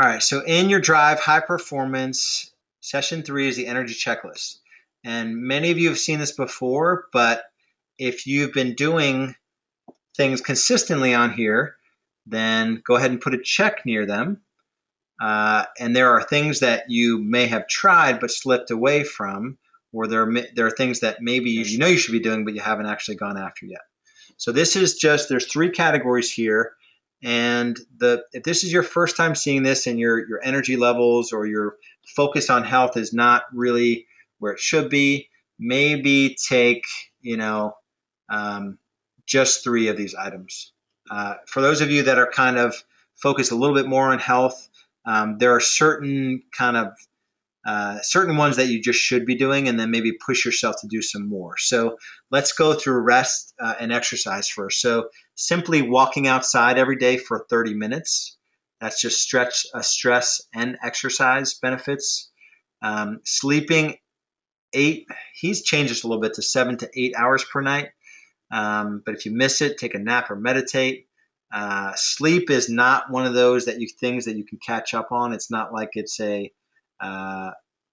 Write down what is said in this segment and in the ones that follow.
All right, so in your drive high performance, session 3 is the energy checklist. And many of you have seen this before, but if you've been doing things consistently on here, then go ahead and put a check near them. And there are things that you may have tried but slipped away from, or there are things that maybe you know you should be doing but you haven't actually gone after yet. So this is just, there's 3 categories here. And if this is your first time seeing this and your energy levels or your focus on health is not really where it should be, maybe take, just 3 of these items. For those of you that are kind of focused a little bit more on health, there are certain ones that you just should be doing, and then maybe push yourself to do some more. So let's go through rest and exercise first. So simply walking outside every day for 30 minutes. That's just stress and exercise benefits. Sleeping 8, he's changed this a little bit to 7 to 8 hours per night. But if you miss it, take a nap or meditate. Sleep is not one of those things that you can catch up on. It's not like it's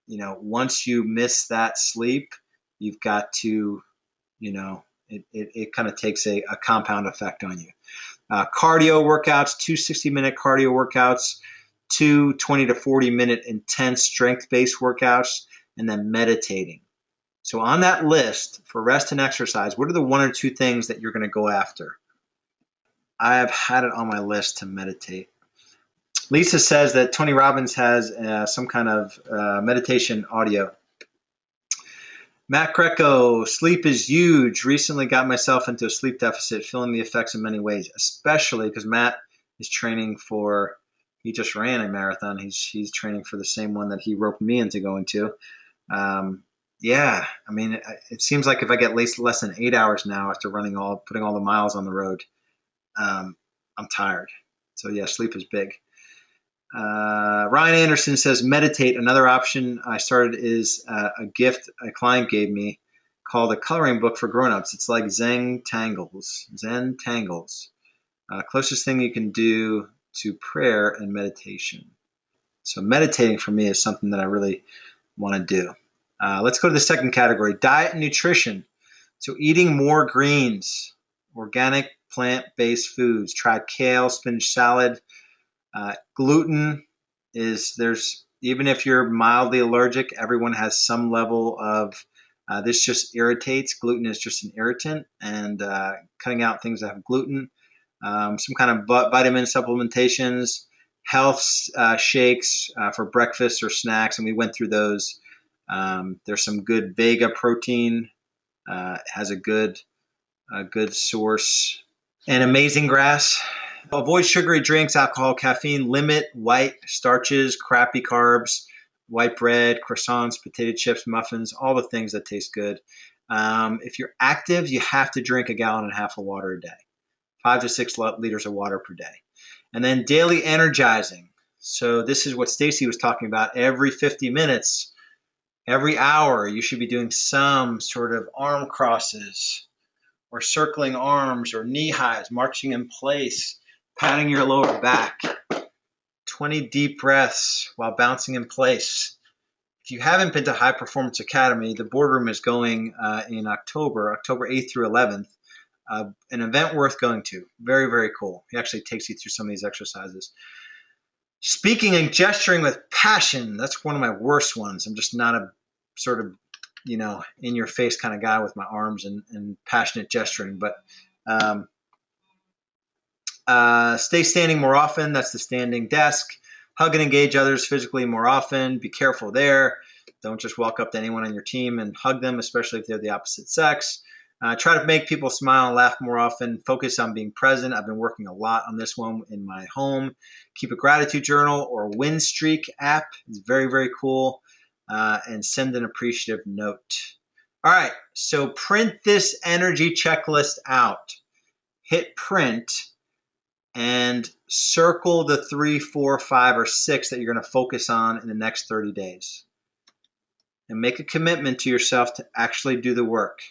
once you miss that sleep, you've got to, it kind of takes a compound effect on you. Cardio workouts, 2 60-minute cardio workouts, 2 20 to 40-minute intense strength-based workouts, and then meditating. So on that list for rest and exercise, what are the 1 or 2 things that you're going to go after? I have had it on my list to meditate. Lisa says that Tony Robbins has some kind of meditation audio. Matt Greco, sleep is huge. Recently got myself into a sleep deficit, feeling the effects in many ways, especially because Matt is training he just ran a marathon. He's training for the same one that he roped me into going to. It seems like if I get less than 8 hours now after putting all the miles on the road, I'm tired. So yeah, sleep is big. Ryan Anderson says meditate. Another option I started is a gift a client gave me called a coloring book for grown-ups. It's like Zen Tangles. Closest thing you can do to prayer and meditation. So meditating for me is something that I really want to do. Let's go to the second category, diet and nutrition. So eating more greens, organic plant-based foods. Try kale, spinach salad. Gluten even if you're mildly allergic, everyone has some level of this just irritates. Gluten is just an irritant, and cutting out things that have gluten. Some kind of vitamin supplementations, health shakes for breakfast or snacks, and we went through those. There's some good Vega protein, has a good source, and Amazing Grass. Avoid sugary drinks, alcohol, caffeine. Limit white starches, crappy carbs, white bread, croissants, potato chips, muffins, all the things that taste good. If you're active, you have to drink 1.5 gallons of water a day, 5 to 6 liters of water per day. And then daily energizing. So this is what Stacy was talking about. Every 50 minutes, every hour, you should be doing some sort of arm crosses or circling arms or knee highs, marching in place, patting your lower back, 20 deep breaths while bouncing in place. If you haven't been to High Performance Academy, the boardroom is going in October 8th through 11th, an event worth going to. Very, very cool. He actually takes you through some of these exercises. Speaking and gesturing with passion, that's one of my worst ones. I'm just not a sort of, in your face kind of guy with my arms and passionate gesturing, but stay standing more often. That's the standing desk. Hug and engage others physically more often. Be careful there. Don't just walk up to anyone on your team and hug them, especially if they're the opposite sex. Try to make people smile and laugh more often. Focus on being present. I've been working a lot on this one in my home. Keep a gratitude journal or win streak app. It's very, very cool. And send an appreciative note. All right, so print this energy checklist out. Hit print and circle the 3, 4, 5, or 6 that you're going to focus on in the next 30 days. And make a commitment to yourself to actually do the work.